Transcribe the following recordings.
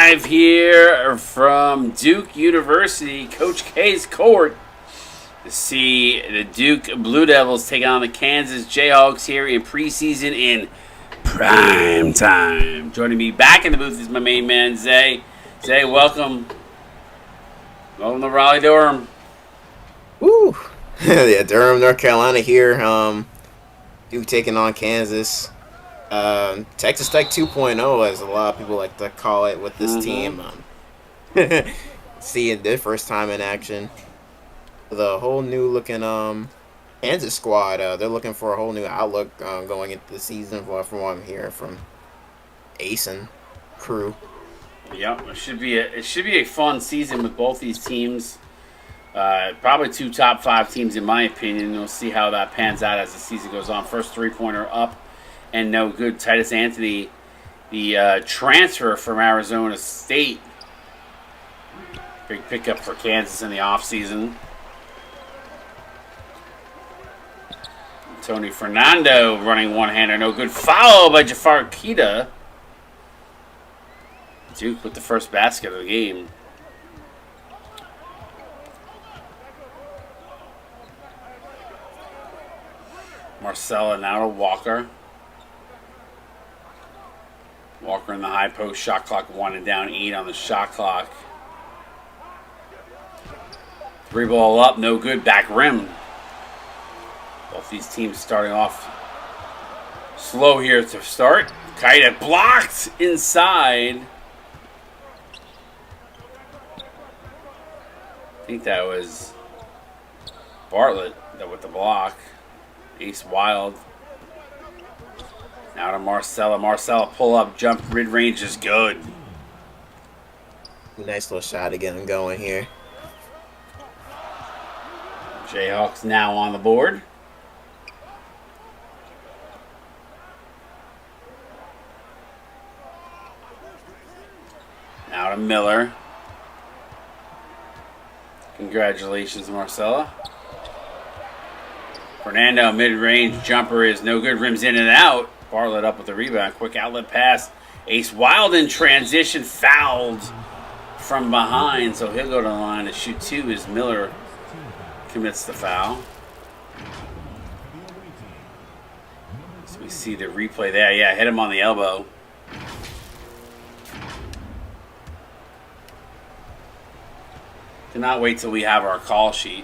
live here from Duke University, Coach K's court, to see the Duke Blue Devils take on the Kansas Jayhawks here in preseason in prime time. Joining me back in the booth is my main man, Zay. Zay, welcome. Welcome to Raleigh-Durham. Woo! Yeah, Durham, North Carolina here. Duke taking on Kansas. Texas Tech 2.0, as a lot of people like to call it, with this team. Seeing their first time in action. The whole new looking Kansas squad. They're looking for a whole new outlook going into the season, from what I'm hearing from Ace and crew. Yep, it should be a fun season with both these teams. Probably two top 5 teams in my opinion. We'll see how that pans out as the season goes on. First 3-pointer up and no good. Titus Anthony, the transfer from Arizona State. Big pickup for Kansas in the offseason. Tony Fernando running one-hander, no good. Foul by Jafar Keita. Duke with the first basket of the game. Marcella now to Walker. Walker in the high post. Shot clock 1 and down 8 on the shot clock. 3 ball up, no good. Back rim. Both these teams starting off slow here to start. Keita blocked inside. I think that was Bartlett with the block. Ace Wild. Now to Marcella. Marcella pull up, jump, mid-range is good. Nice little shot to get him going here. Jayhawks now on the board. Now to Miller. Congratulations, Marcella. Fernando, mid-range jumper is no good. Rims in and out. Bartlett up with the rebound. Quick outlet pass. Ace Wild in transition. Fouled from behind. So he'll go to the line to shoot 2 as Miller commits the foul. So we see the replay there. Yeah, hit him on the elbow. Cannot wait till we have our call sheet.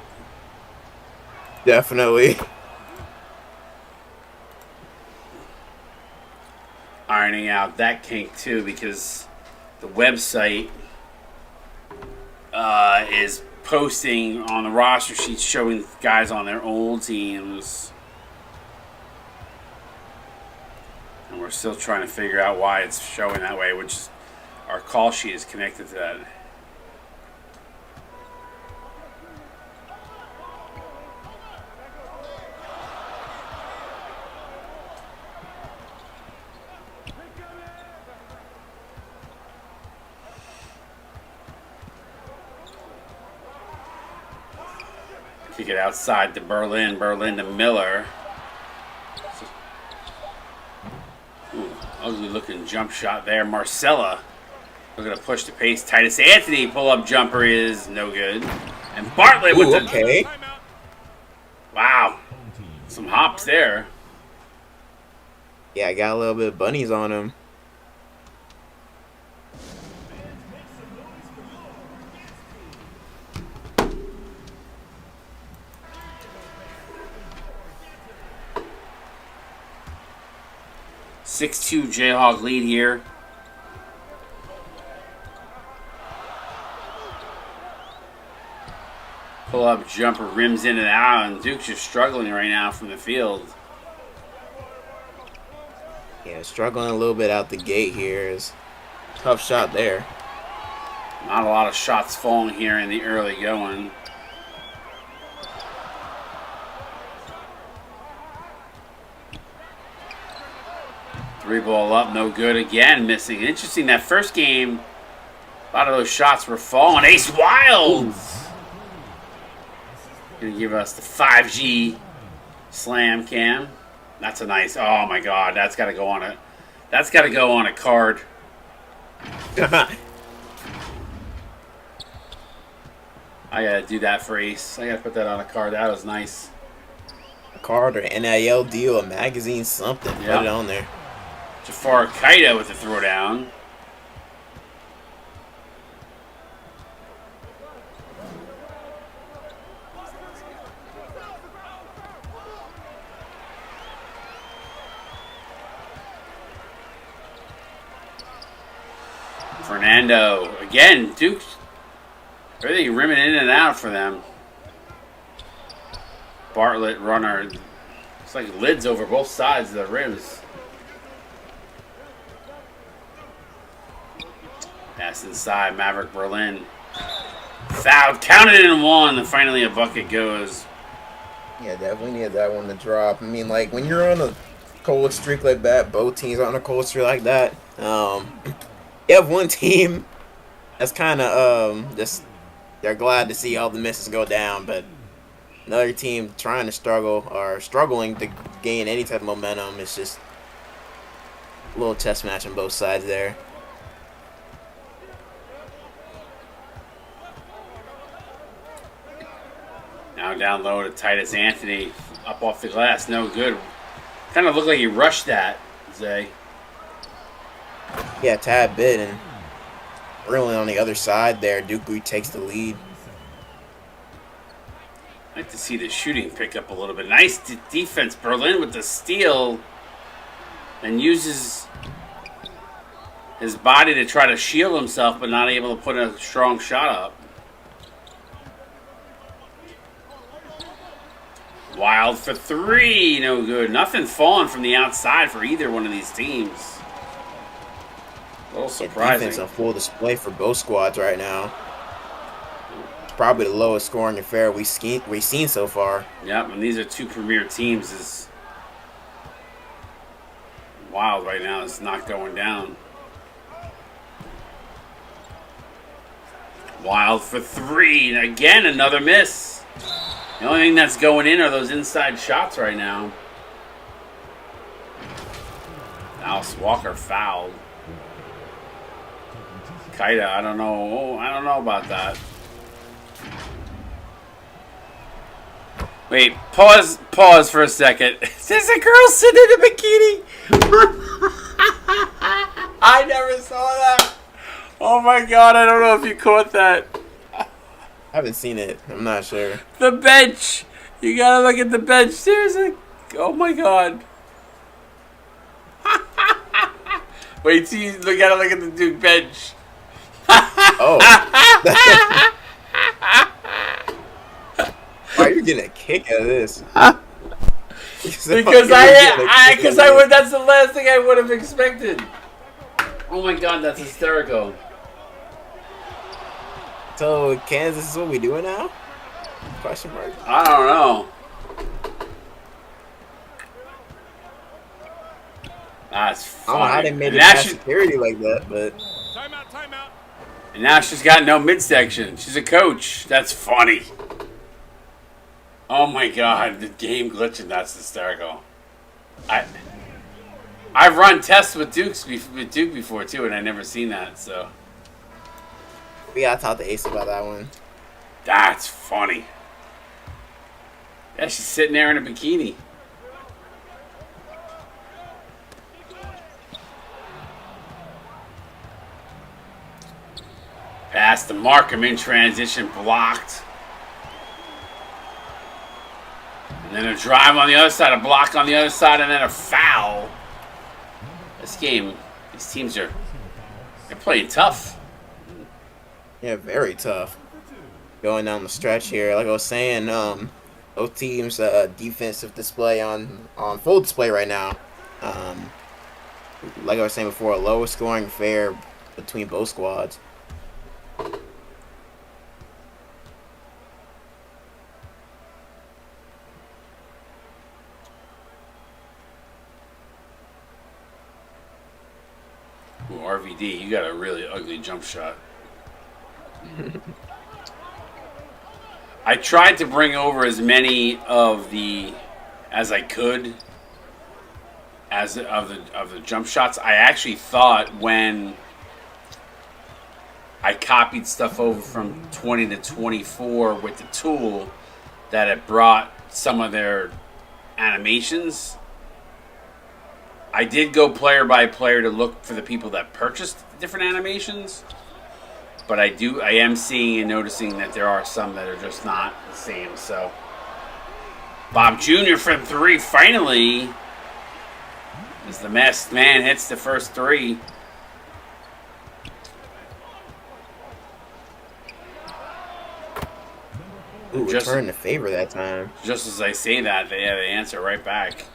Definitely. Ironing out that kink too, because the website is posting on the roster sheets showing guys on their old teams, and we're still trying to figure out why it's showing that way, which our call sheet is connected to that. Kick it outside to Berlin. Berlin to Miller. Ooh, ugly looking jump shot there. Marcella looking to push the pace. Titus Anthony pull-up jumper is no good. And Bartlett with the... Okay. Wow. Some hops there. Yeah, I got a little bit of bunnies on him. (6-2) Jayhawk lead here. Pull up jumper, rims in and out, and Duke's just struggling right now from the field. Yeah, struggling a little bit out the gate here. Is tough shot there. Not a lot of shots falling here in the early going. Three ball up, no good again, missing. Interesting, that first game, a lot of those shots were falling. Ace Wild! Gonna give us the 5G slam cam. That's a nice, oh my god, that's gotta go on a card. I gotta do that for Ace. I gotta put that on a card. That was nice. A card or NIL deal, a magazine, something. Yep. Put it on there. Jafar Kaida with the throwdown. Fernando again. Duke. Everything rimming in and out for them. Bartlett runner. It's like lids over both sides of the rims. Pass inside. Maverick Berlin. Fouled. Counted in one. And finally a bucket goes. Yeah, definitely need that one to drop. I mean, like, when you're on a cold streak like that, both teams are on a cold streak like that, you have one team that's kind of, just, they're glad to see all the misses go down, but another team trying to struggle or struggling to gain any type of momentum. It's just a little chess match on both sides there. Now down low to Titus Anthony. Up off the glass. No good. Kind of looked like he rushed that, Zay. Yeah, tad bit, and really on the other side there, Duke takes the lead. I'd like to see the shooting pick up a little bit. Nice defense. Berlin with the steal. And uses his body to try to shield himself, but not able to put a strong shot up. Wild for three. No good. Nothing falling from the outside for either one of these teams. A little surprising. Defense on full display for both squads right now. It's probably the lowest scoring affair we've seen so far. Yep, and these are two premier teams. Is Wild right now. It's not going down. Wild for three. And again, another miss. The only thing that's going in are those inside shots right now. Alice Walker fouled. Kaida, I don't know. I don't know about that. Wait, pause for a second. There's a girl sitting in a bikini. I never saw that. Oh my god, I don't know if you caught that. I haven't seen it. I'm not sure. The bench. You gotta look at the bench. There's a... Oh my god. Wait till you gotta look at the Duke bench. Oh. Why are you getting a kick out of this? Because that's the last thing I would have expected. Oh my god, that's hysterical. So Kansas is what we doing now? Question mark. I don't know. That's funny. I don't know how they made it past security like that, but Timeout. And now she's got no midsection. She's a coach. That's funny. Oh my god, the game glitching. That's hysterical. I've run tests with Duke before too, and I never seen that. So we gotta talk to Ace about that one. that's funny. Yeah, she's sitting there in a bikini. Pass to Markham in transition, blocked. And then a drive on the other side, a block on the other side, and then a foul. This game, these teams they're playing tough. Yeah, very tough. Going down the stretch here, like I was saying, both teams' defensive display on full display right now. Like I was saying before, a lowest scoring affair between both squads. Ooh, RVD, you got a really ugly jump shot. I tried to bring over as many of the as I could of the jump shots. I actually thought when I copied stuff over from 20 to 24 with the tool that it brought some of their animations. I did go player by player to look for the people that purchased different animations, but I am seeing and noticing that there are some that are just not the same. So Bob Jr. from 3 finally, as the masked man hits the first 3. Ooh, return the favor that time. Just as I say that, they answer right back.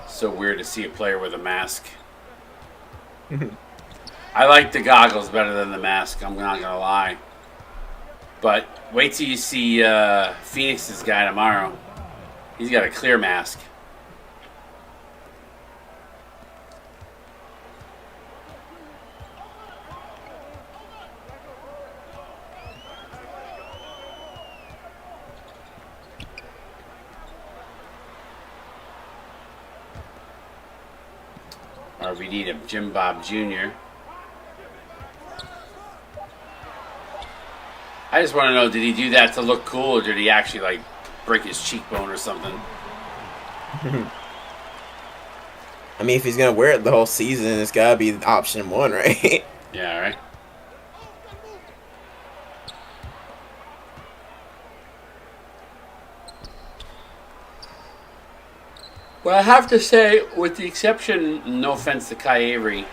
So weird to see a player with a mask. I like the goggles better than the mask, I'm not going to lie. But wait till you see Phoenix's guy tomorrow. He's got a clear mask. RVD to Jim Bob Jr. I just want to know, did he do that to look cool, or did he actually, like, break his cheekbone or something? I mean, if he's going to wear it the whole season, it's got to be option 1, right? Yeah, right? Well, I have to say, with the exception, no offense to Kai Avery,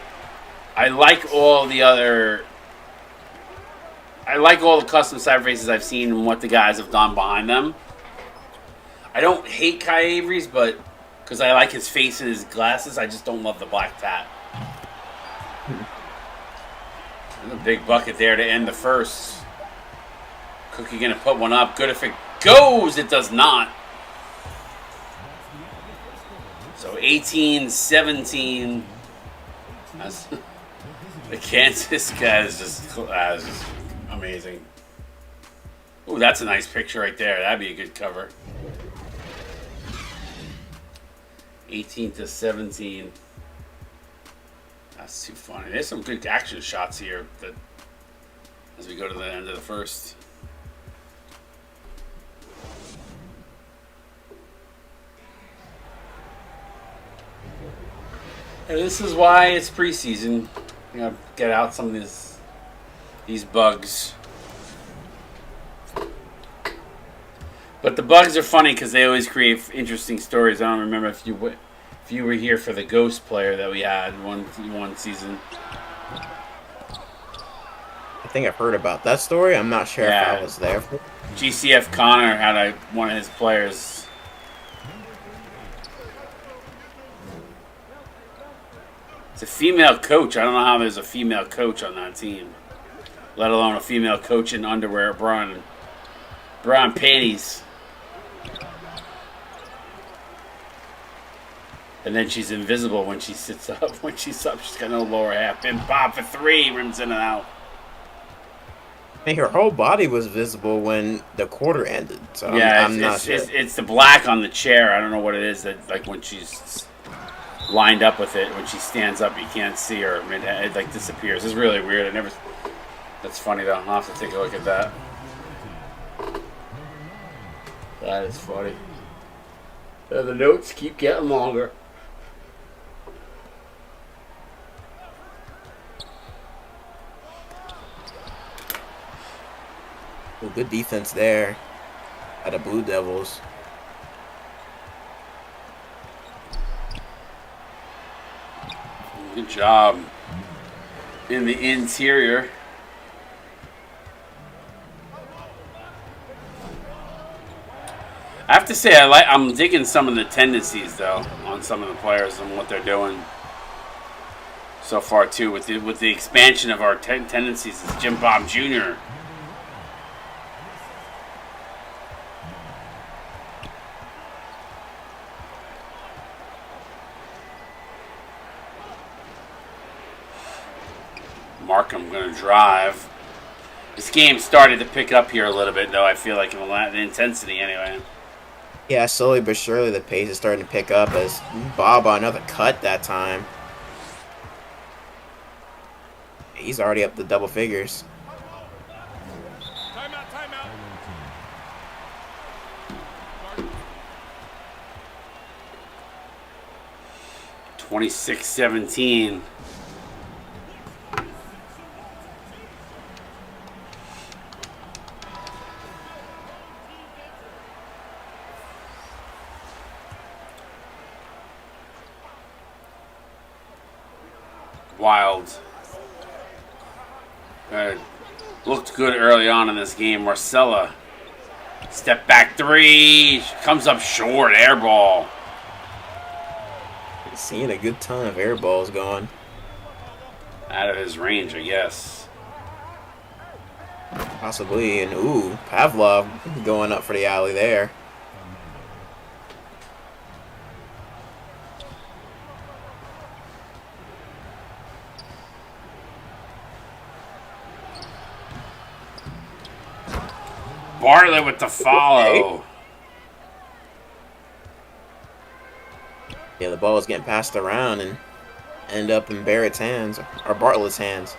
I like all the custom side races I've seen and what the guys have done behind them. I don't hate Kai Avery's, but because I like his face and his glasses, I just don't love the black tat. And a big bucket there to end the first. Cookie gonna put one up. Good if it goes. It does not. So 18-17. The Kansas guy is just amazing. Ooh, that's a nice picture right there. That'd be a good cover. 18-17. That's too funny. There's some good action shots here that as we go to the end of the first. And this is why it's preseason. You know, get out some of these bugs. But the bugs are funny because they always create interesting stories. I don't remember if you were here for the Ghost player that we had one season. I think I've heard about that story. I'm not sure if I was there for it. GCF Connor had one of his players. It's a female coach. I don't know how there's a female coach on that team, let alone a female coach in underwear, bra and panties. And then she's invisible when she sits up. When she's up, she's got no lower half. And Bob for 3, rims in and out. I mean, her whole body was visible when the quarter ended. So yeah, I'm not sure. It's the black on the chair. I don't know what it is. That like when she's lined up with it, when she stands up, you can't see her. I mean, it like disappears. It's really weird. That's funny though. I'll have to take a look at that. That is funny. The notes keep getting longer. Well, good defense there by the Blue Devils. Good job in the interior. I have to say, I'm digging some of the tendencies though on some of the players and what they're doing so far too. With the expansion of our tendencies, is Jim Bob Jr. Markham going to drive. This game started to pick up here a little bit, though. I feel like in the intensity, anyway. Yeah, slowly but surely the pace is starting to pick up as Bob on another cut that time. He's already up to double figures. Timeout, timeout. 26-17. Wild. Looked good early on in this game. Marcella. Step back three. Comes up short. Air ball. Seeing a good ton of air balls going. Out of his range, I guess. Possibly. And ooh, Pavlov going up for the alley there. Bartlett with the follow. Yeah, the ball was getting passed around and end up in Barrett's hands, or Bartlett's hands.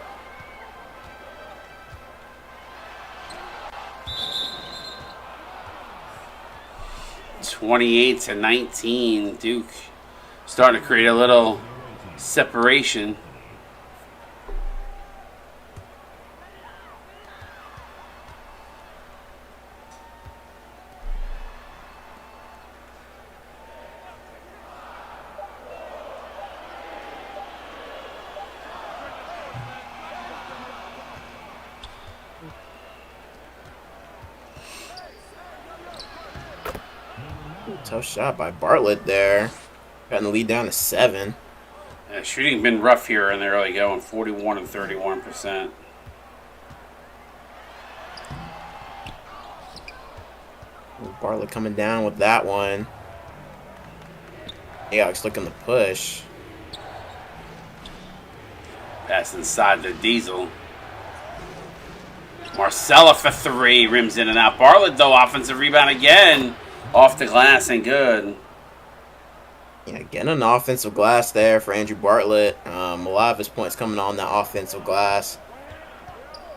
(28-19). Duke starting to create a little separation. Tough shot by Bartlett there. Cutting the lead down to 7. Shooting been rough here in the early going, 41 and 31%. Bartlett coming down with that one. Alex looking to push. Pass inside the Diesel. Marcella for 3, rims in and out. Bartlett, though, offensive rebound again. Off the glass and good. Yeah, getting an offensive glass there for Andrew Bartlett. A lot of his points coming on that offensive glass.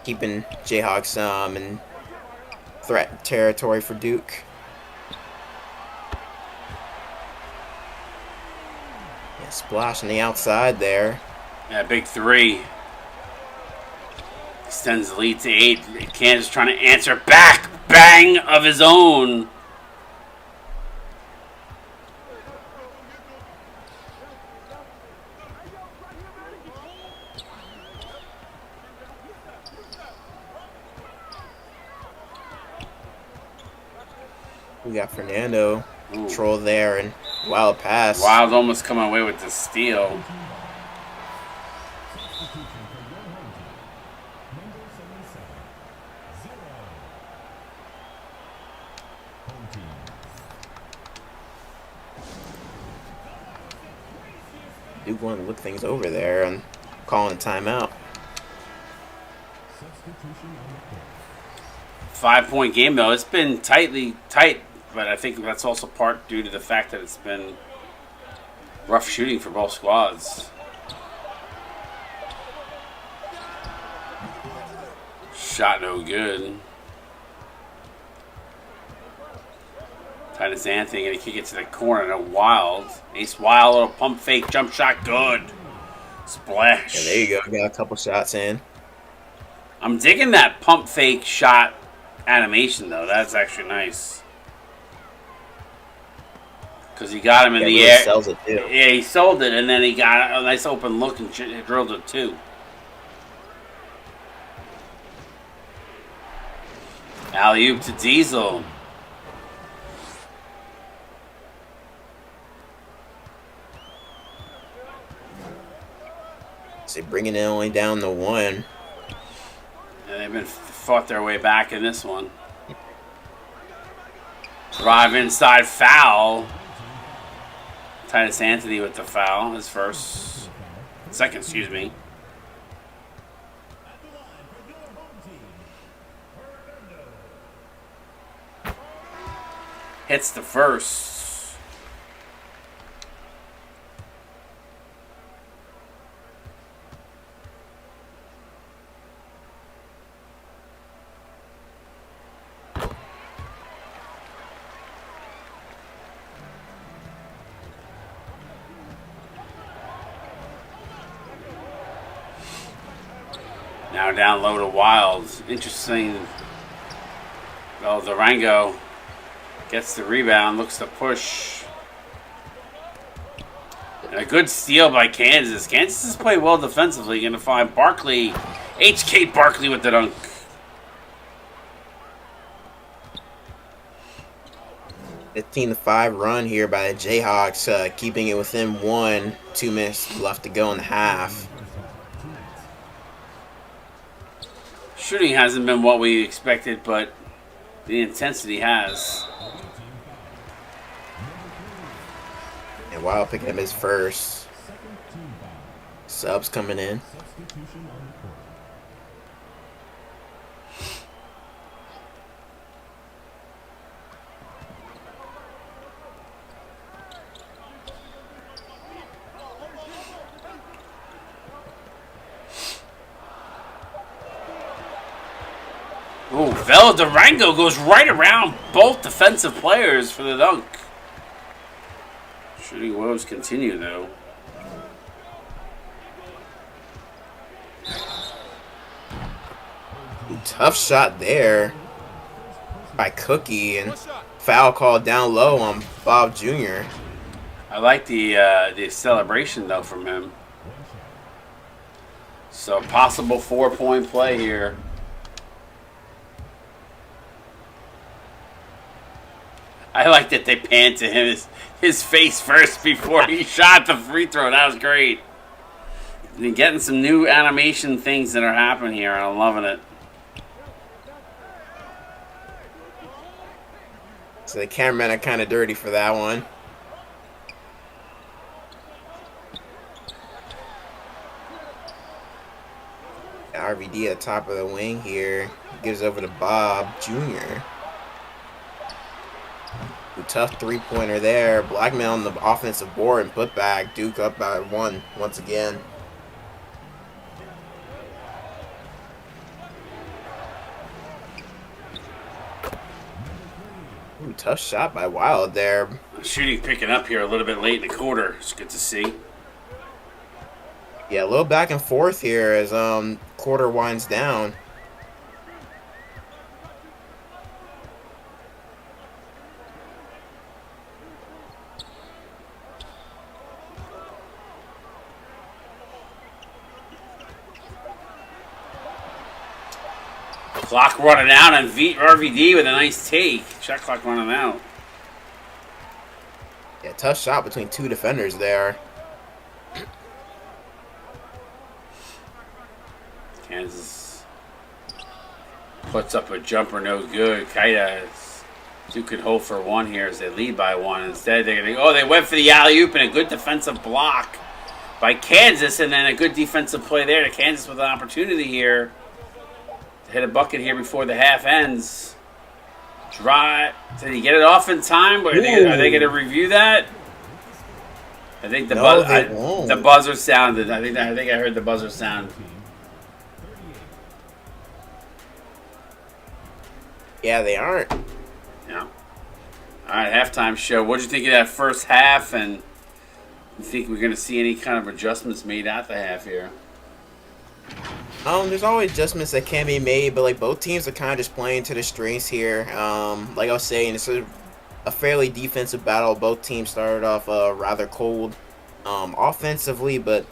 Keeping Jayhawks in threat territory for Duke. Yeah, splash on the outside there. Yeah, big 3. Extends the lead to 8. Kansas trying to answer back. Bang of his own. We got Fernando control there and wild pass. Wild almost coming away with the steal. Duke wanted to look things over there and calling a timeout. 5-point game, though. It's been tight, but I think that's also part due to the fact that it's been rough shooting for both squads. Shot no good. Titus Anthony going to kick it to the corner. No, Wild. Ace Wild, little pump fake, jump shot, good. Splash. Yeah, there you go. Got a couple shots in. I'm digging that pump fake shot animation, though. That's actually nice. Because he got him in the air. Sells it too. Yeah, he sold it, and then he got a nice open look and drilled it, too. Alley-oop to Diesel. So bringing it only down to 1. And they've been fought their way back in this one. Drive inside foul. Titus Anthony with the foul. His second, excuse me. hits the first. Now down low to Wild. Interesting. Well, Durango gets the rebound, looks to push. And a good steal by Kansas. Kansas has played well defensively. Going to find Barkley. H.K. Barkley with the dunk. A 15-5 run here by the Jayhawks, keeping it within 1. 2 minutes left to go in the half. Shooting hasn't been what we expected, but the intensity has. And Wild picking up his first. Subs coming in. Ooh, Vela Durango goes right around both defensive players for the dunk. Shooting woes continue, though. Tough shot there by Cookie, and foul called down low on Bob Jr. I like the celebration, though, from him. So, possible 4-point play here. I like that they panned to him his face first before he shot the free throw. That was great. You're getting some new animation things that are happening here, and I'm loving it. So the cameramen are kind of dirty for that one. RVD at the top of the wing here. Gives over to Bob Jr. Tough three-pointer there. Blackmail on the offensive board and put back. Duke up by 1 once again. Ooh, tough shot by Wild there. Shooting picking up here a little bit late in the quarter. It's good to see. Yeah, a little back and forth here as quarter winds down. Clock running out on RVD with a nice take. Shot clock running out. Yeah, tough shot between 2 defenders there. Kansas puts up a jumper, no good. Kaida, Duke could hold for 1 here as they lead by 1. Instead, they're going to they went for the alley-oop and a good defensive block by Kansas, and then a good defensive play there to Kansas with an opportunity here to hit a bucket here before the half ends. Did he get it off in time? Are they going to review that? I think the buzzer sounded. I think I heard the buzzer sound. Yeah, they aren't. Yeah. All right, halftime show. What did you think of that first half? And you think we're going to see any kind of adjustments made at the half here? There's always adjustments that can be made, but like both teams are kind of just playing to the strengths here. Like I was saying, it's a fairly defensive battle. Both teams started off rather cold offensively, but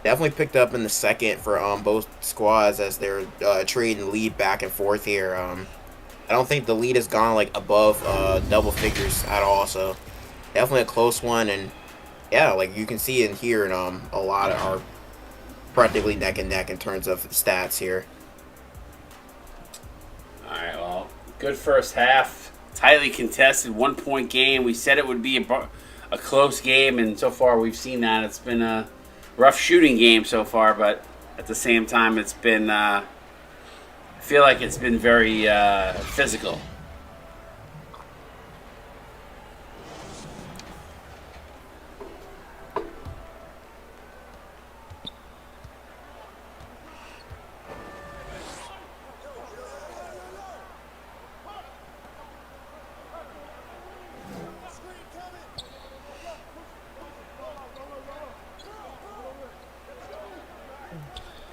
definitely picked up in the second for both squads as they're trading lead back and forth here. I don't think the lead has gone like above double figures at all, so definitely a close one. And yeah, like you can see and hear, and a lot are practically neck and neck in terms of stats here. All right, well, good first half, tightly contested, 1-point game. We said it would be a close game, and so far we've seen that. It's been a rough shooting game so far, but at the same time, it's been. I feel like it's been very physical.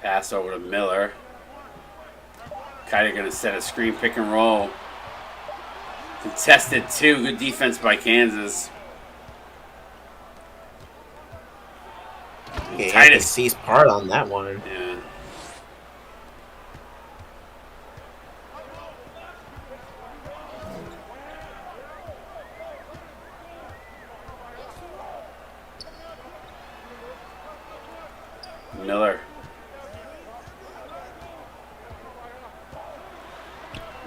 Pass over to Miller. Kiter going to set a screen pick and roll. Contested 2. Good defense by Kansas. Yeah, Titus seized part on that one. Yeah. Miller.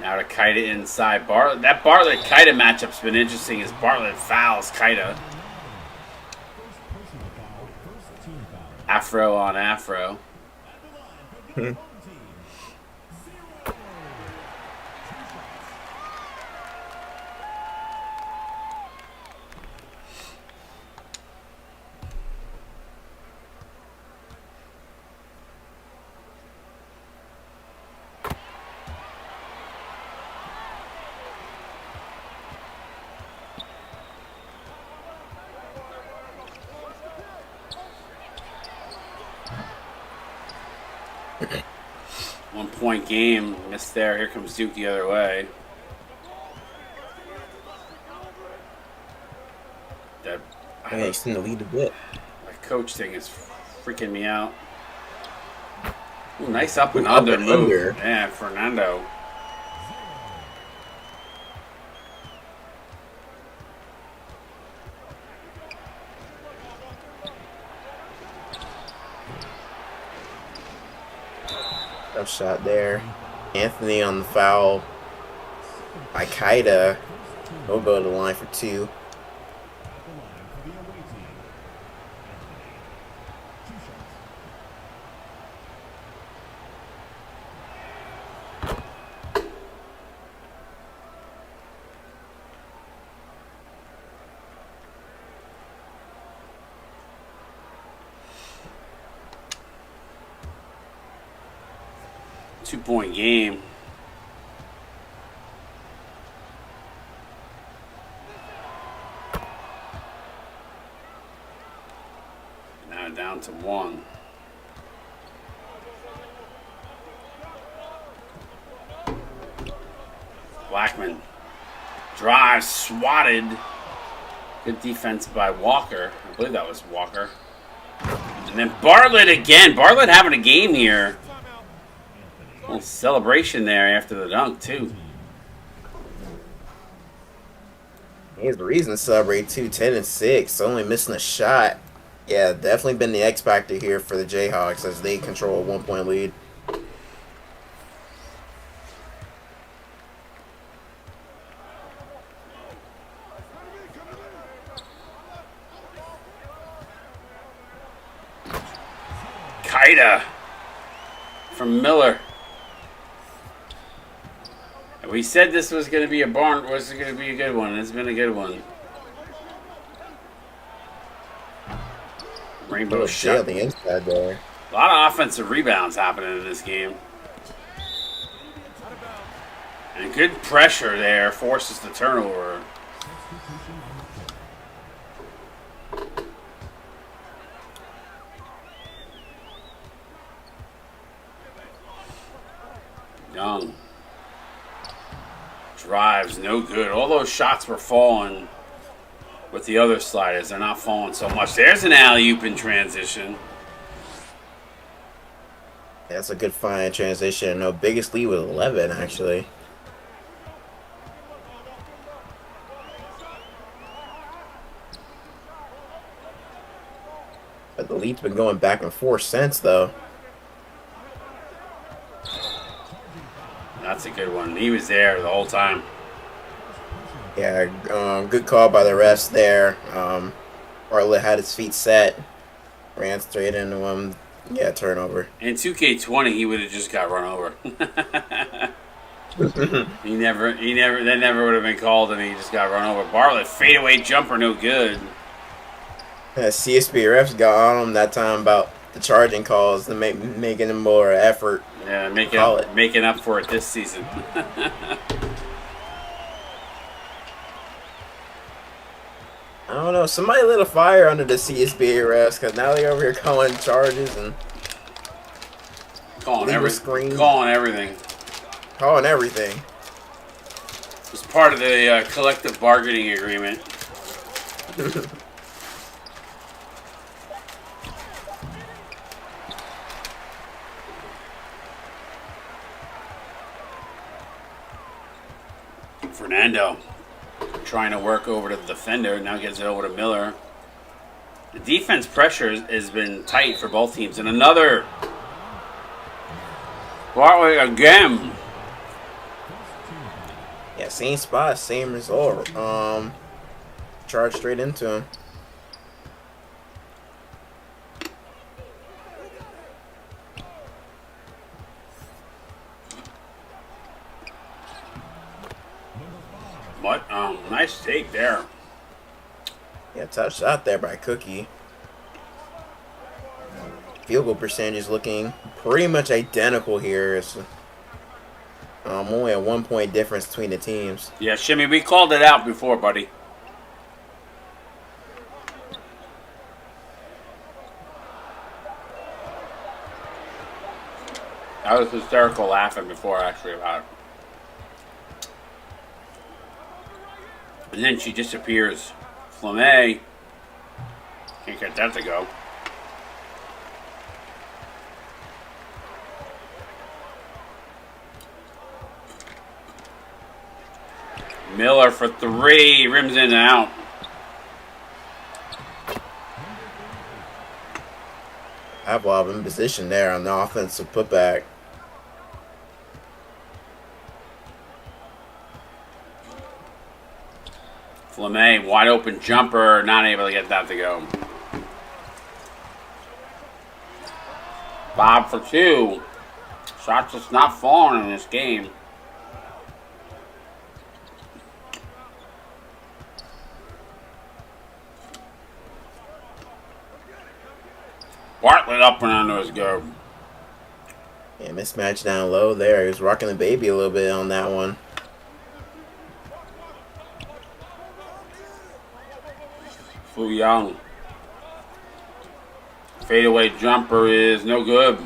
Now to Kiter inside. Bartlett. That Bartlett-Kiter matchup's been interesting as Bartlett fouls Kiter. Afro on Afro. Hmm. One-point game. Missed there. Here comes Duke the other way. That Yeah, he's in the lead a bit. that coach thing is freaking me out. Ooh, nice up and under move. Yeah, Fernando. Tough shot there. Anthony on the foul by Kaida. He'll go to the line for 2. Two-point game. Now down to 1. Blackman drives, swatted. Good defense by Walker. I believe that was Walker. And then Bartlett again. Bartlett having a game here. A little celebration there after the dunk, too. He has a reason to celebrate too. 10 and 6, only missing a shot. Yeah, definitely been the X factor here for the Jayhawks as they control a 1-point lead. Kaida from Miller. We said this was going to be a barn. Was going to be a good one. It's been a good one. Rainbow shot on the inside there. A lot of offensive rebounds happening in this game. And good pressure there forces the turnover. Young. Drives, no good. All those shots were falling with the other sliders. They're not falling so much. There's an alley-oop in transition. That's a good fine transition. No, biggest lead with 11, actually. But the lead's been going back and forth since, though. That's a good one. He was there the whole time. Yeah, good call by the refs there. Bartlett had his feet set, ran straight into him. Yeah, turnover. In 2K20, he would have just got run over. That never would have been called, and he just got run over. Bartlett fadeaway jumper, no good. CSB refs got on him that time about the charging calls and making him more effort. Yeah, making up for it this season. I don't know. Somebody lit a fire under the CSBA refs because now they're over here calling charges and legal screen. Calling everything. Calling everything. It's part of the collective bargaining agreement. Fernando trying to work over to the defender. Now gets it over to Miller. The defense pressure has been tight for both teams. And another Bartley again. Yeah, same spot, same result. Charge straight into him. What? Nice take there. Yeah, tough shot there by Cookie. Field goal percentage is looking pretty much identical here. It's only a 1 point difference between the teams. Yeah, Shimmy, we called it out before, buddy. I was hysterical laughing before, actually, about it. And then she disappears. Flamme. Can't get that to go. Miller for three. Rims in and out. Pavlov in position there on the offensive putback. Flamme, wide open jumper, not able to get that to go. Bob for two. Shots just not falling in this game. Bartlett up and under his go. Yeah, mismatch down low there. He was rocking the baby a little bit on that one. Fu Young. Fadeaway jumper is no good.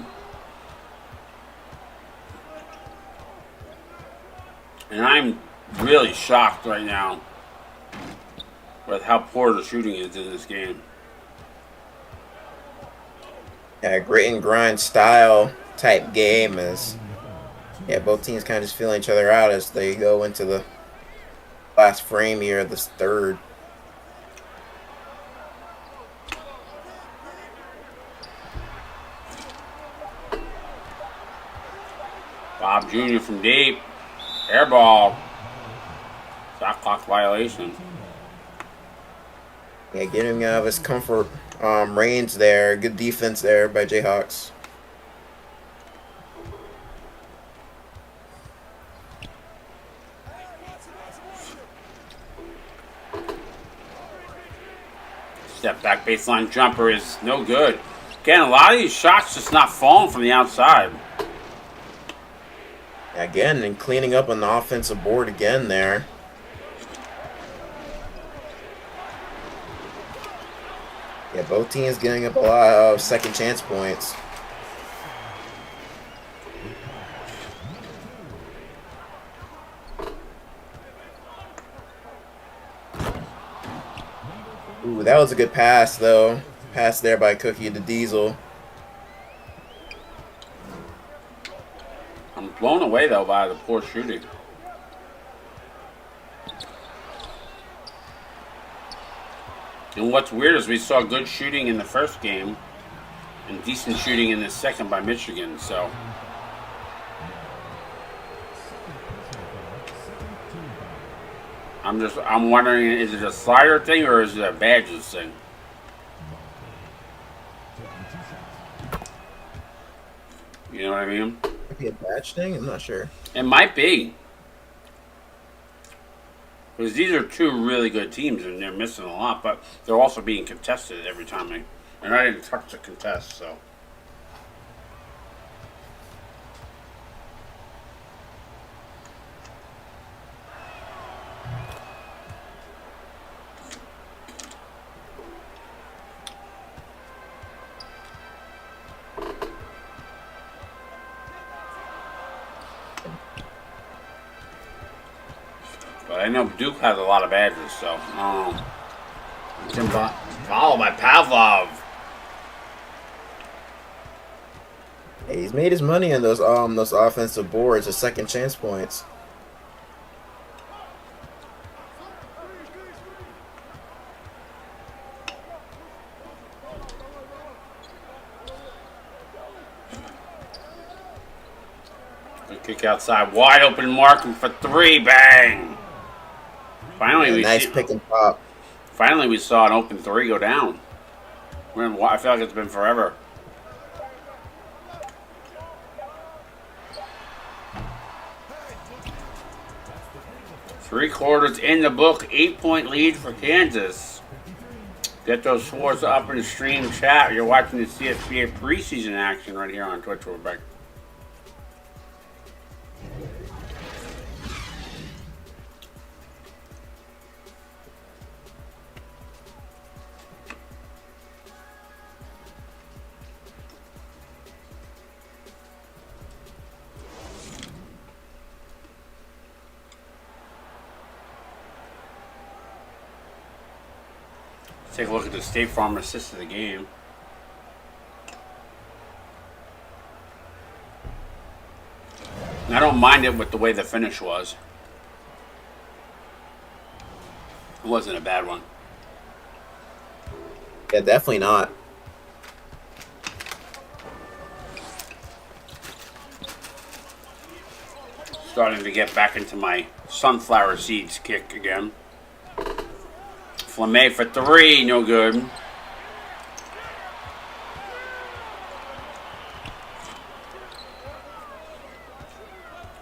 And I'm really shocked right now with how poor the shooting is in this game. Yeah, grit and grind style type game is, yeah, both teams kind of just feeling each other out as they go into the last frame here of this third. Bob Jr. from deep. Air ball. Shot clock violation. Yeah, getting out of his comfort range there. Good defense there by Jayhawks. Step back baseline jumper is no good. Again, a lot of these shots just not falling from the outside. Again, and cleaning up on the offensive board again there. Yeah, both teams getting up a lot of second chance points. Ooh, that was a good pass, though. Pass there by Cookie to Diesel. I'm blown away, though, by the poor shooting. And what's weird is we saw good shooting in the first game and decent shooting in the second by Michigan, so. I'm wondering, is it a slider thing or is it a badges thing? You know what I mean? Could be a badge thing? I'm not sure. It might be. Because these are two really good teams and they're missing a lot, but they're also being contested every time they're not even touch to contest, so. know Duke has a lot of badges, so Csba followed by Pavlov. Hey, he's made his money on those offensive boards, the second chance points. Kick outside, wide open, Markham for three, bang! Finally, Yeah, nice pick and pop. Finally, we saw an open three go down. I feel like it's been forever. Three quarters in the book, 8-point lead for Kansas. Get those scores up in the stream chat. You're watching the CSBA preseason action right here on Twitch, Rebecca. Take a look at the State Farm assist of the game. I don't mind it with the way the finish was. It wasn't a bad one. Yeah, definitely not. Starting to get back into my sunflower seeds kick again. Flamme for three, no good.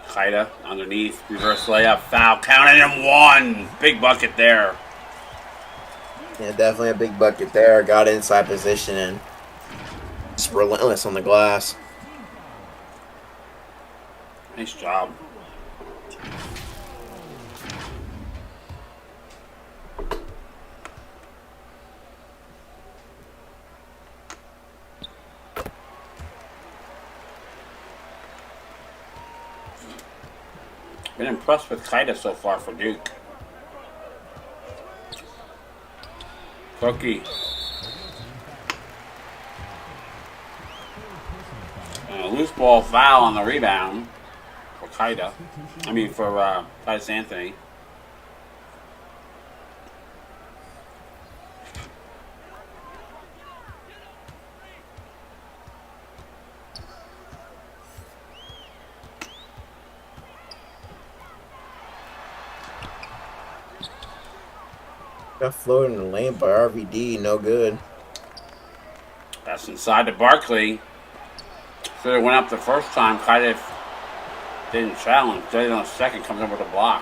Haida underneath, reverse layup, foul, counting him one. Big bucket there. Yeah, definitely a big bucket there. Got inside position and just relentless on the glass. Nice job. Been impressed with Haida so far for Duke. Cookie. And a loose ball foul on the rebound for Haida. I mean for Titus Anthony. Got floated in the lane by RVD, no good. That's inside to Barkley. Should have went up the first time. Haida didn't challenge. Did it on the second, comes up with a block.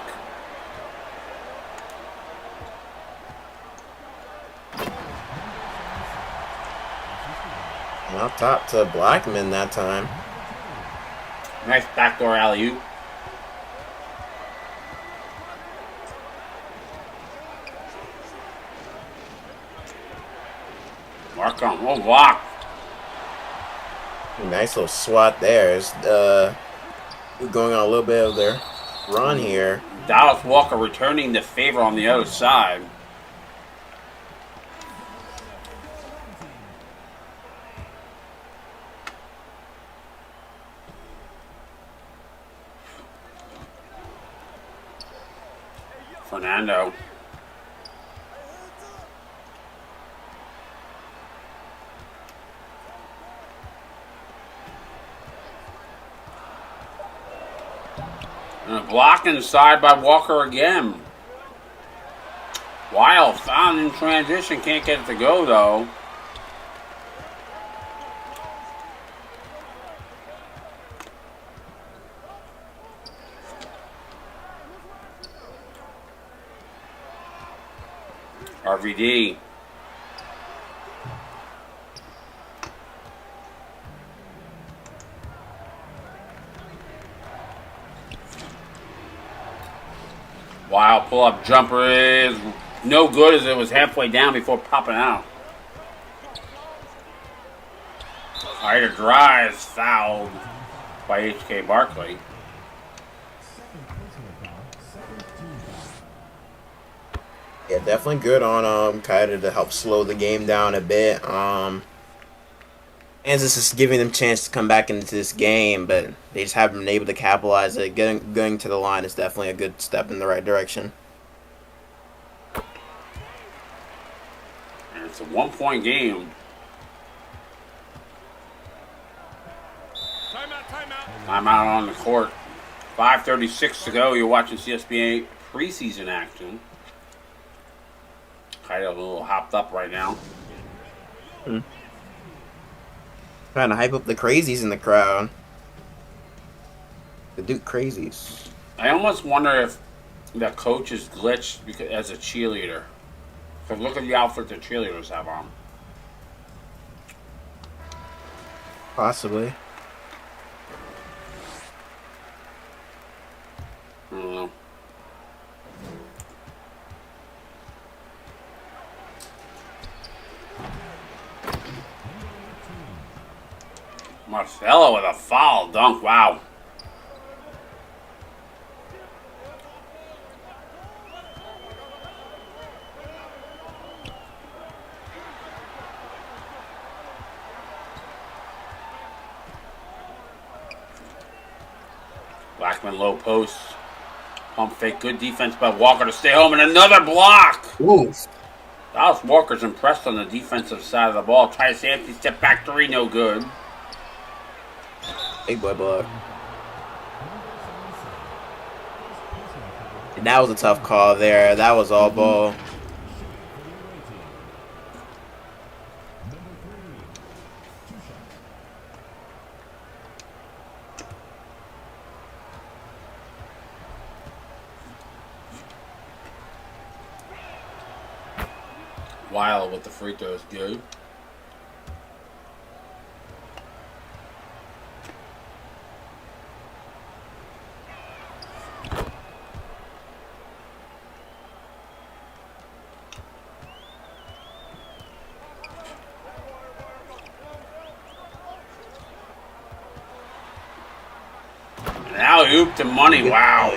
And up top to Blackman that time. Nice backdoor alley-oop. Markham, oh, block. Nice little swat there. It's, going on a little bit of their run here. Dallas Walker returning the favor on the other side. Fernando. And a block inside by Walker again. Wild found in transition. Can't get it to go, though. RVD. Wow, pull-up jumper is no good as it was halfway down before popping out. Haida drives, fouled by H.K. Barkley. Yeah, definitely good on Kaida to help slow the game down a bit. Kansas is giving them a chance to come back into this game, but they just haven't been able to capitalize it. Going to the line is definitely a good step in the right direction. And it's a 1-point game. Timeout on the court. 5:36 to go. You're watching CSBA preseason action. Kind of a little hopped up right now. Trying to hype up the crazies in the crowd. The Duke crazies. I almost wonder if that coach is glitched because as a cheerleader. Because look at the outfit the cheerleaders have on. Possibly. I don't know. Marcelo with a foul dunk. Wow. Blackman low post. Pump fake. Good defense by Walker to stay home. And another block. Ooh. Dallas Walker's impressed on the defensive side of the ball. Tries to empty step back three. No good. Big boy block. And that was a tough call there. That was all ball. Wild with the free throws. Good. Alley-oop to Money. Wow.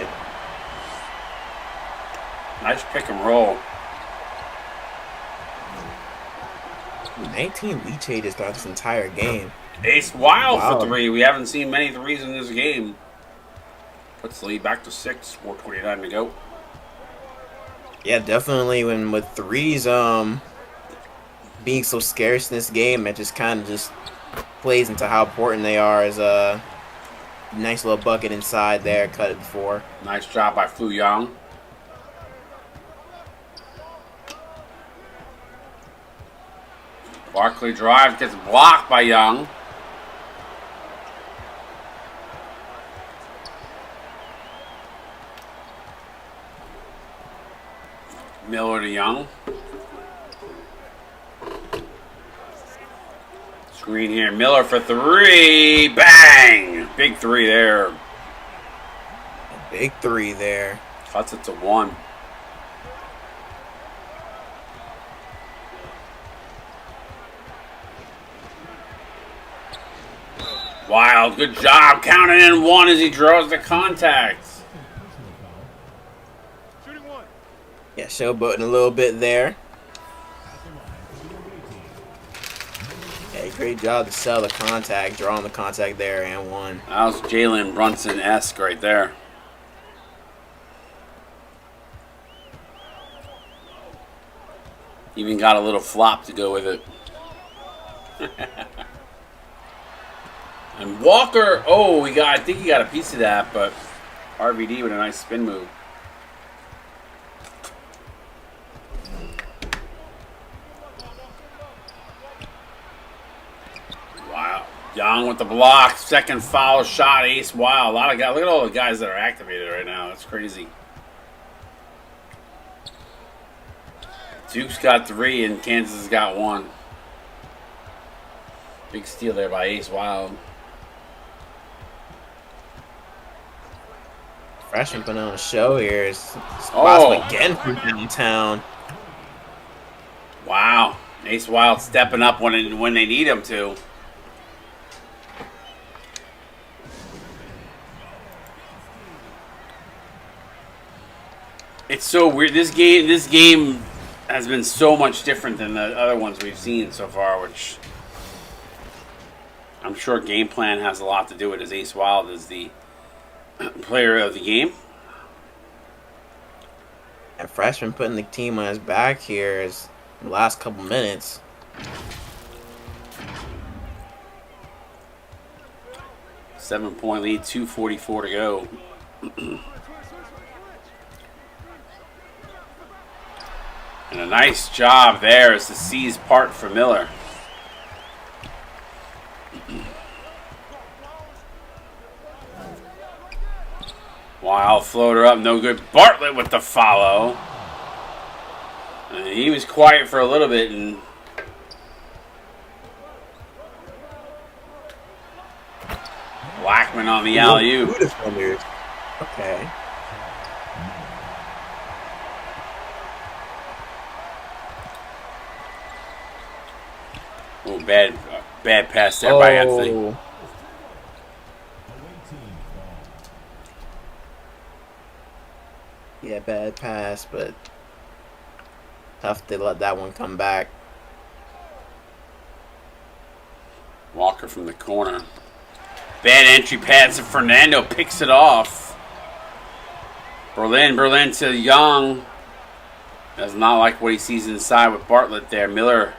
Nice pick and roll. 19 leachate to start this entire game. Ace Wild for three. We haven't seen many threes in this game. Puts the lead back to 6. 4:29 to go. Yeah, definitely. When with threes being so scarce in this game, it just kind of just plays into how important they are. As a nice little bucket inside there, cut it before. Nice job by Fu Yang. Barkley drives, gets blocked by Young. Miller to Young. Screen here. Miller for three. Bang! Big three there. Big three there. Cuts it to 1. Wild, good job counting in 1 as he draws the contact. Yeah, showboating a little bit there. Yeah, great job to sell the contact, drawing the contact there, and 1. That was Jalen Brunson-esque right there. Even got a little flop to go with it. And Walker, I think he got a piece of that, but RVD with a nice spin move. Wow. Young with the block, second foul shot, Ace Wild. A lot of guys. Look at all the guys that are activated right now. That's crazy. Duke's got 3 and Kansas has got 1. Big steal there by Ace Wild. Freshman putting on a show here. It's possible again from downtown. Wow. Ace Wild stepping up when they need him to. It's so weird. This game has been so much different than the other ones we've seen so far, which I'm sure game plan has a lot to do with it, as Ace Wild is the player of the game. And Freshman putting the team on his back here is the last couple minutes. Seven-point lead, 2:44 to go. And a nice job there as the C's part for Miller. Wild floater up, no good. Bartlett with the follow. And he was quiet for a little bit, and Blackman on the alley-oop. Okay. Oh, bad pass there by Anthony. Yeah, bad pass, but tough to let that one come back. Walker from the corner. Bad entry pass, and Fernando picks it off. Berlin to Young. Does not like what he sees inside with Bartlett there. Miller,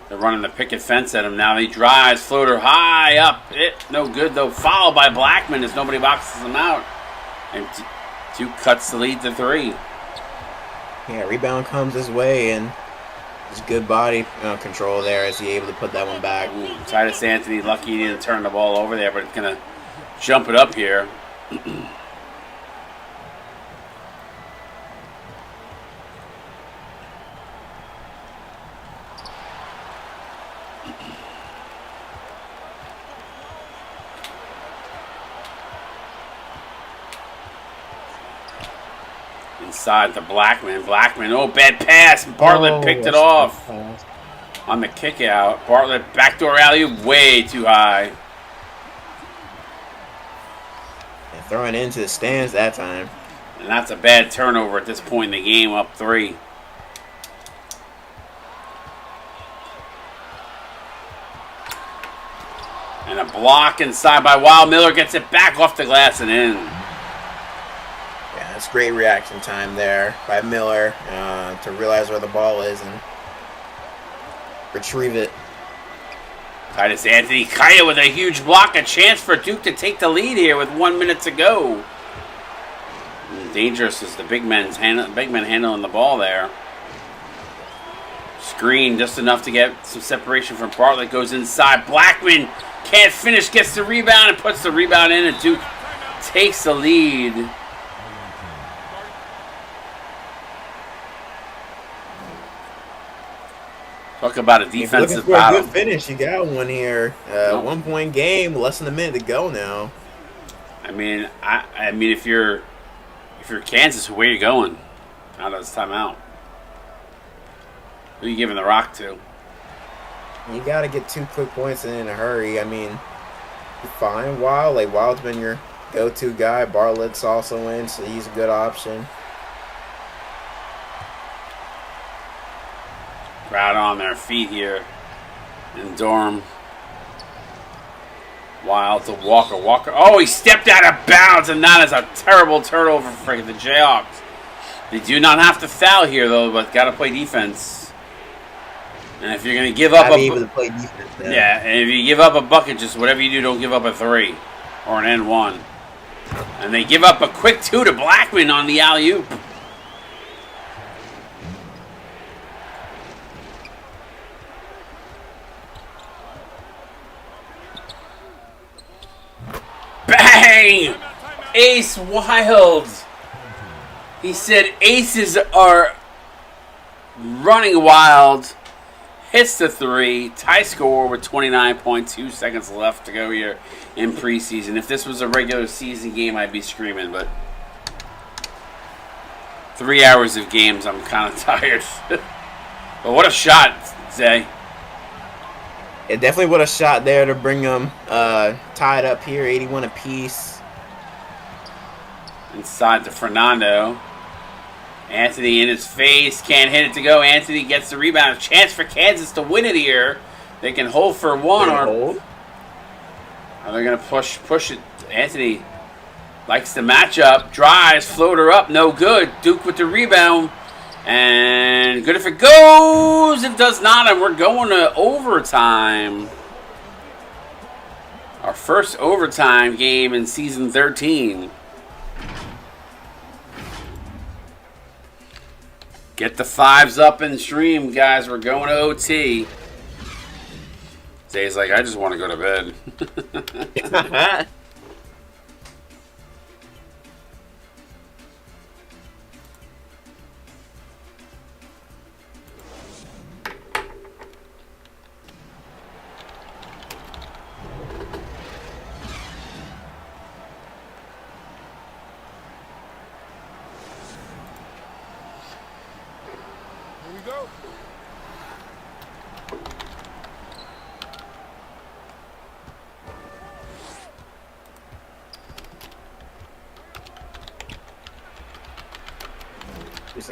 they're running the picket fence at him now. He drives, floater high up. No good though. Followed by Blackman as nobody boxes him out. And two cuts the lead to 3. Yeah, rebound comes his way, and his good body control there as he able to put that one back. Titus Anthony lucky he didn't turn the ball over there, but it's going to jump it up here. Inside to Blackman. Oh, bad pass. Bartlett picked it off on the kick out. Bartlett backdoor alley way too high. And throwing into the stands that time. And that's a bad turnover at this point in the game, up 3. And a block inside by Wild. Miller gets it back off the glass and in. That's great reaction time there by Miller to realize where the ball is and retrieve it. Titus Anthony Kaya with a huge block, a chance for Duke to take the lead here with 1 minute to go. Dangerous as the big men handling the ball there. Screen just enough to get some separation from Bartlett. Goes inside. Blackman can't finish, gets the rebound and puts the rebound in, and Duke takes the lead. Talk about a defensive battle. A good finish, you got one here. 1 point game, less than a minute to go now. I mean, if you're Kansas, where are you going out of this timeout? Who are you giving the rock to? You got to get 2 quick points in a hurry. I mean, fine, Wild. Like, Wild's been your go-to guy. Bartlett's also in, so he's a good option. Crowd on their feet here in Durham. Wild to Walker. Oh, he stepped out of bounds, and that is a terrible turnover for the Jayhawks. They do not have to foul here, though, but got to play defense. And if you're going to give up able to play defense, yeah, and if you give up a bucket, just whatever you do, don't give up a 3 or an N1. And they give up a quick 2 to Blackman on the alley-oop. Bang! Ace Wild. He said aces are running wild. Hits the 3. Tie score with 29.2 seconds left to go here in preseason. If this was a regular season game, I'd be screaming, but 3 hours of games, I'm kind of tired. But what a shot, Zay. Yeah, definitely what a shot there to bring them tied up here, 81 apiece. Inside to Fernando. Anthony in his face. Can't hit it to go. Anthony gets the rebound. A chance for Kansas to win it here. They can hold for one. Or they're going to push it. Anthony likes the matchup. Drives. Floater up. No good. Duke with the rebound. And good if it goes. It does not. And we're going to overtime. Our first overtime game in season 13. Get the fives up and stream, guys. We're going to OT. Zay's like, I just want to go to bed.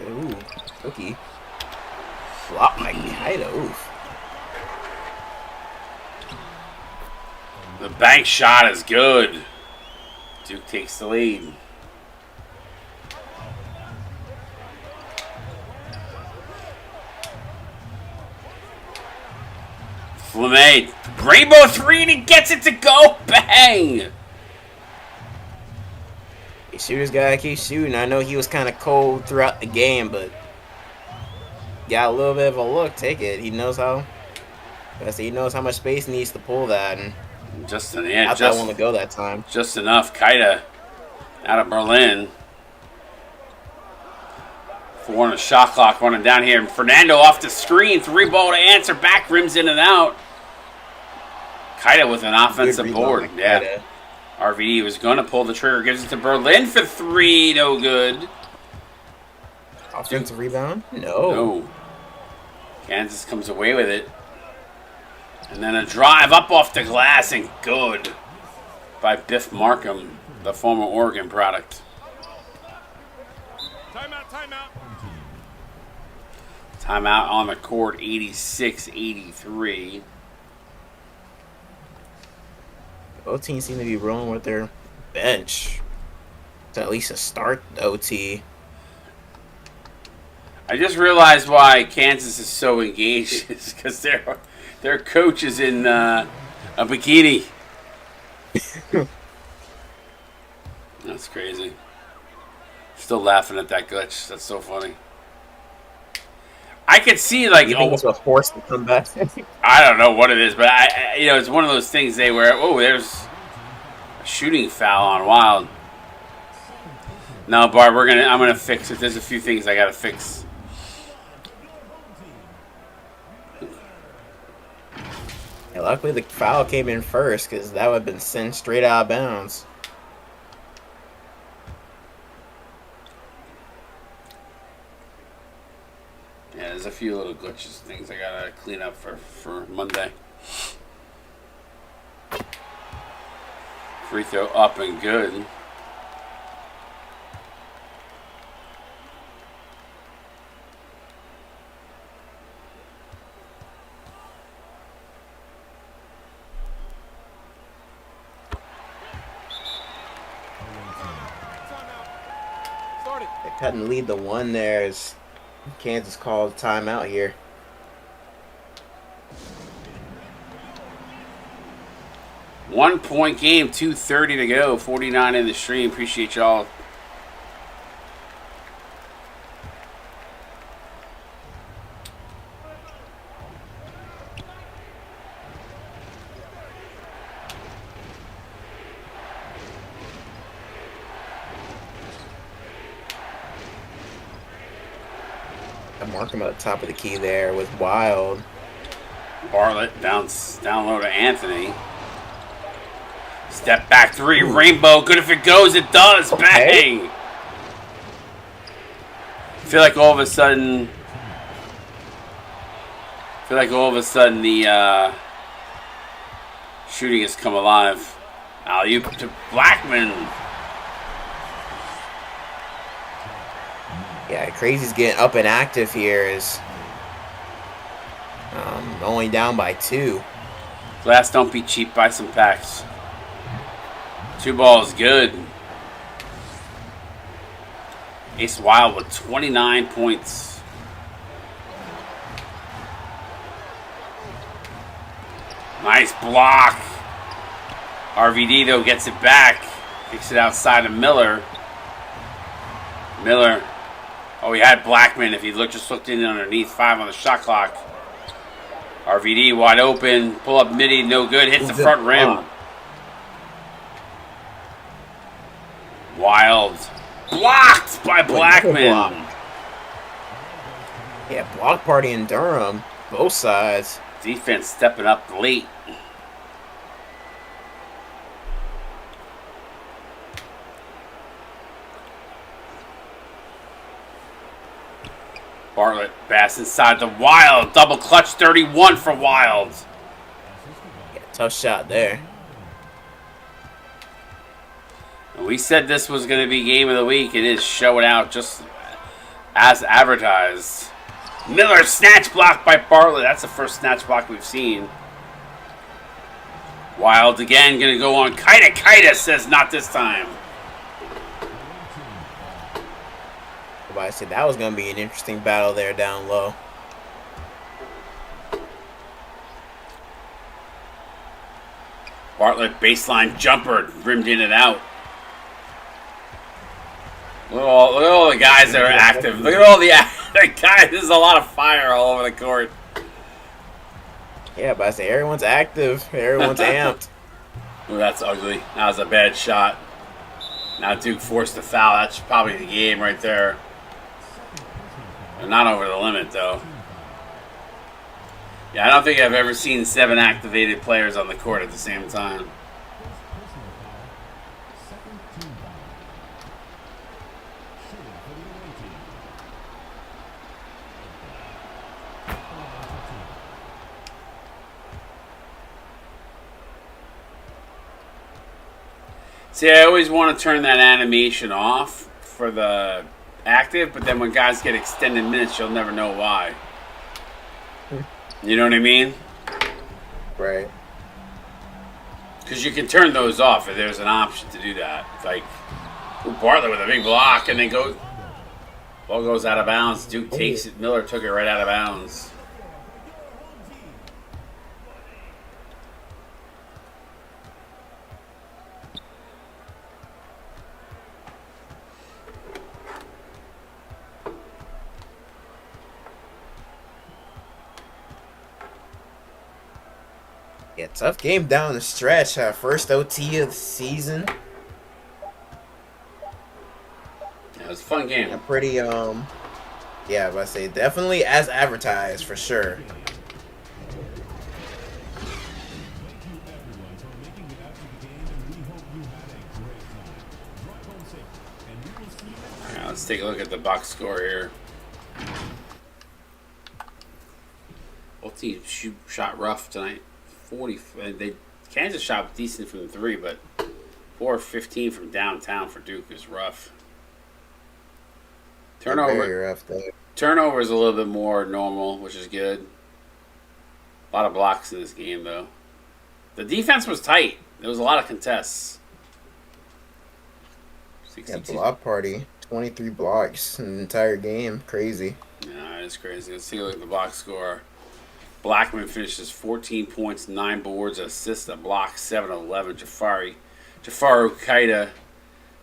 Ooh, cookie. Flop my Kaida. Oof. The bank shot is good. Duke takes the lead. Flemay, rainbow three, and he gets it to go. Bang! Shooter's gotta keep shooting. I know he was kind of cold throughout the game, but got a little bit of a look. Take it. He knows how. He knows how much space he needs to pull that, and just I want to go that time. Just enough. Kaida out of Berlin. For a shot clock running down here. Fernando off the screen. 3-ball to answer. Back rims in and out. Kaida with an offensive board. Yeah. RVD was going to pull the trigger. Gives it to Berlin for 3. No good. Offensive rebound? No. Kansas comes away with it. And then a drive up off the glass and good by Biff Markham, the former Oregon product. Timeout on the court, 86-83. Both teams seem to be rolling with their bench to at least start the OT. I just realized why Kansas is so engaged is because their coach is in a bikini. That's crazy. Still laughing at that glitch. That's so funny. I could see like you think it's a force to come back. I don't know what it is, but I it's one of those things where there's a shooting foul on Wild. No, Barb, I'm gonna fix it. There's a few things I gotta fix. Yeah, luckily the foul came in first because that would have been sent straight out of bounds. Yeah, there's a few little glitches, things I gotta clean up for Monday. Free throw up and good. They couldn't lead the one there as Kansas called timeout here. One-point game, 2:30 to go, 49 in the stream. Appreciate y'all. Markham at the top of the key there with Wild. Bartlett down low to Anthony. Step back three, rainbow. Good if it goes. It does. Okay. Bang. I feel like all of a sudden the shooting has come alive. Alley-oop to Blackman. Yeah, Crazy's getting up and active here. Is only down by 2. Glass don't be cheap. Buy some packs. 2 balls good. Ace Wild with 29 points. Nice block. RVD, though, gets it back. Kicks it outside of Miller. Miller. Oh, he had Blackman. If he just looked in underneath, 5 on the shot clock. RVD wide open. Pull up midi, no good. Hits the front rim. Wild. Blocked by Blackman. Yeah, block party in Durham. Both sides. Defense stepping up late. Bartlett pass inside the Wild. Double clutch 31 for Wild. Yeah, tough shot there. And we said this was going to be game of the week. It is showing out just as advertised. Miller snatch block by Bartlett. That's the first snatch block we've seen. Wild again going to go on. Kaita says not this time. But I said that was going to be an interesting battle there down low. Bartlett baseline jumper, rimmed in and out. Look at all the guys that are active. Look at all the guys. There's a lot of fire all over the court. Yeah, but I say everyone's active. Everyone's amped. Oh, that's ugly. That was a bad shot. Now Duke forced the foul. That's probably the game right there. They're not over the limit, though. Yeah, I don't think I've ever seen 7 activated players on the court at the same time. See, I always want to turn that animation off for the active, but then when guys get extended minutes, you'll never know why. You know what I mean? Right. Because you can turn those off if there's an option to do that. It's like, Bartlett with a big block, and then ball goes out of bounds. Duke takes it. Miller took it right out of bounds. Yeah, tough game down the stretch. First OT of the season. Yeah, it was a fun game. Yeah, pretty, yeah, but I say definitely as advertised for sure. All right, let's take a look at the box score here. Both teams shot rough tonight. Kansas shot decent from the 3, but 4-15 from downtown for Duke is rough. Very rough there. Turnover is a little bit more normal, which is good. A lot of blocks in this game, though. The defense was tight. There was a lot of contests. 62. Yeah, block party. 23 blocks in the entire game. Crazy. Yeah, it's crazy. Let's take a look at the box score. Blackman finishes 14 points, 9 boards, assists, a block, 7 of 11. Jafaru Kaita,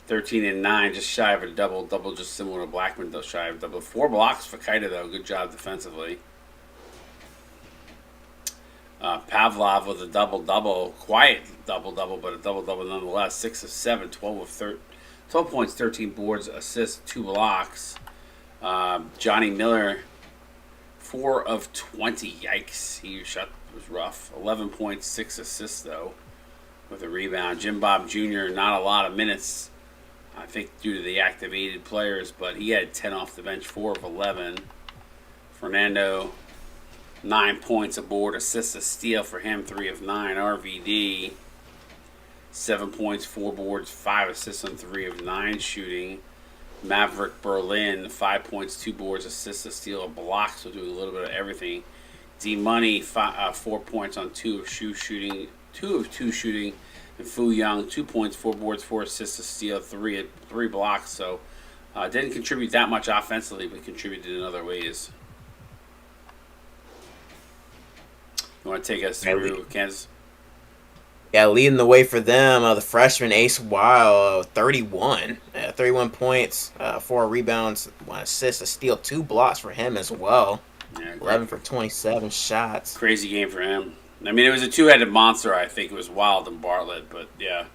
13 and 9, just shy of a double. Double just similar to Blackman, though, shy of a double. 4 blocks for Kaita, though. Good job defensively. Pavlov with a double-double. Quiet double-double, but a double-double nonetheless. 6 of 7, 12 points, 13 boards, assists, 2 blocks. Johnny Miller, 4 of 20. Yikes. He shot was rough. 11 points, 6 assists, though, with a rebound. Jim Bob Jr., not a lot of minutes, I think, due to the activated players, but he had 10 off the bench, 4 of 11. Fernando, 9 points, a board, assist, a steal for him, 3 of 9. RVD, 7 points, 4 boards, 5 assists on 3 of 9 shooting. Maverick Berlin, 5 points, 2 boards, assists, a steal, a block, so doing a little bit of everything. D Money, 4 points on 2 of shooting, 2 of 2 shooting. And Fu Young, 2 points, 4 boards, 4 assists, a steal, 3 blocks. So didn't contribute that much offensively, but contributed in other ways. You want to take us through Kansas? Yeah, leading the way for them, the freshman Ace Wild, 31. 31 points, 4 rebounds, 1 assist, a steal, 2 blocks for him as well. Yeah, 11 for 27 shots. Crazy game for him. I mean, it was a two-headed monster. I think it was Wild and Bartlett, but yeah.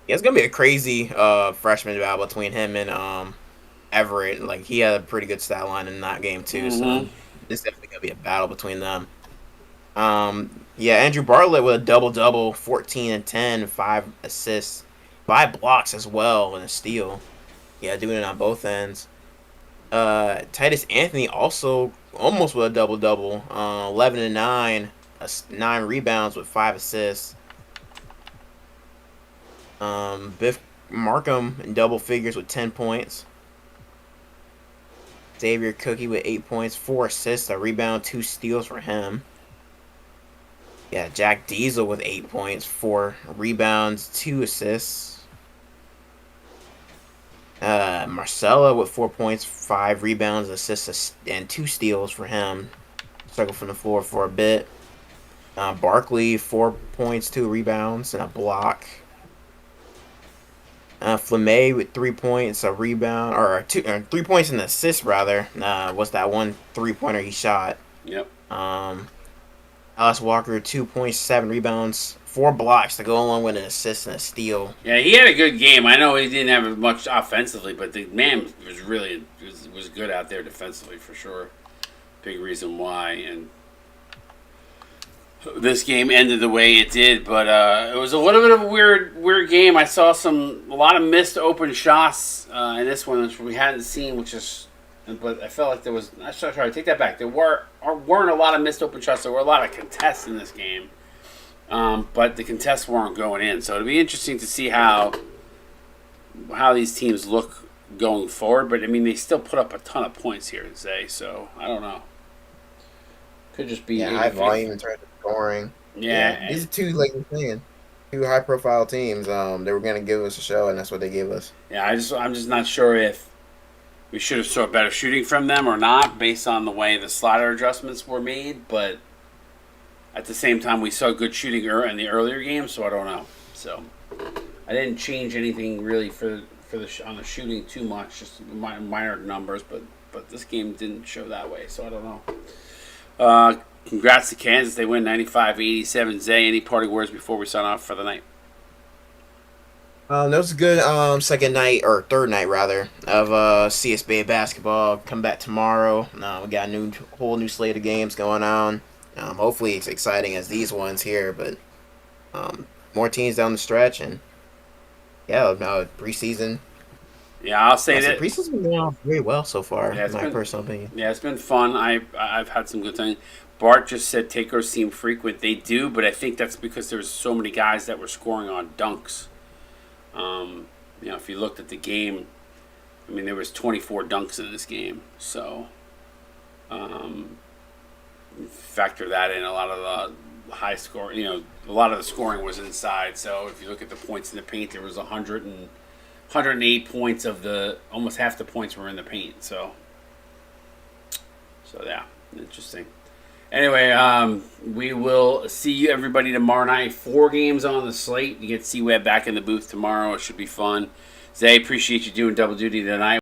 Yeah, it's going to be a crazy freshman battle between him and Everett. Like, he had a pretty good stat line in that game, too. So, it's definitely going to be a battle between them. Yeah, Andrew Bartlett with a double-double, 14 and 10, 5 assists, 5 blocks as well, and a steal. Yeah, doing it on both ends. Titus Anthony also almost with a double-double, 11 and 9, 9 rebounds with 5 assists. Biff Markham in double figures with 10 points. Xavier Cookie with 8 points, 4 assists, a rebound, 2 steals for him. Yeah, Jack Diesel with 8 points, 4 rebounds, 2 assists. Marcella with 4 points, 5 rebounds, assists, and 2 steals for him. Struggled from the floor for a bit. Barkley, 4 points, 2 rebounds, and a block. Flemay with 3 points, a rebound, or 3 points and an assist, rather. Was that one 3-pointer he shot? Yep. Alice Walker, 2 points, 7 rebounds, 4 blocks to go along with an assist and a steal. Yeah, he had a good game. I know he didn't have much offensively, but the man was really was good out there defensively for sure. Big reason why. And this game ended the way it did, but it was a little bit of a weird game. I saw a lot of missed open shots in this one, which we hadn't seen, but I felt like there was. Sorry, take that back. There weren't a lot of missed open shots. There were a lot of contests in this game, but the contests weren't going in. So it'll be interesting to see how these teams look going forward. But I mean, they still put up a ton of points here today. So I don't know. Could just be high volume in terms of scoring. Yeah, these are two high-profile teams. They were going to give us a show, and that's what they gave us. Yeah, I'm just not sure if we should have saw better shooting from them or not, based on the way the slider adjustments were made. But at the same time, we saw good shooting in the earlier games, so I don't know. So I didn't change anything really on the shooting too much, just minor numbers. But this game didn't show that way, so I don't know. Congrats to Kansas. They win 95-87. Zay, any parting words before we sign off for the night? That was a good third night rather of CSBA basketball. Come back tomorrow. We got a whole new slate of games going on. Hopefully it's exciting as these ones here, but more teams down the stretch, and preseason. Yeah, I'll say that preseason's been going on very well so far. Yeah, in my personal opinion. Yeah, it's been fun. I've had some good things. Bart just said takers seem frequent. They do, but I think that's because there's so many guys that were scoring on dunks. If you looked at the game, I mean, there was 24 dunks in this game. So, factor that in. A lot of the high score, a lot of the scoring was inside. So if you look at the points in the paint, there was 108 points almost half the points were in the paint. So yeah, interesting. Anyway, we will see everybody tomorrow night. 4 games on the slate. You get C-Web back in the booth tomorrow. It should be fun. Zay, appreciate you doing double duty tonight.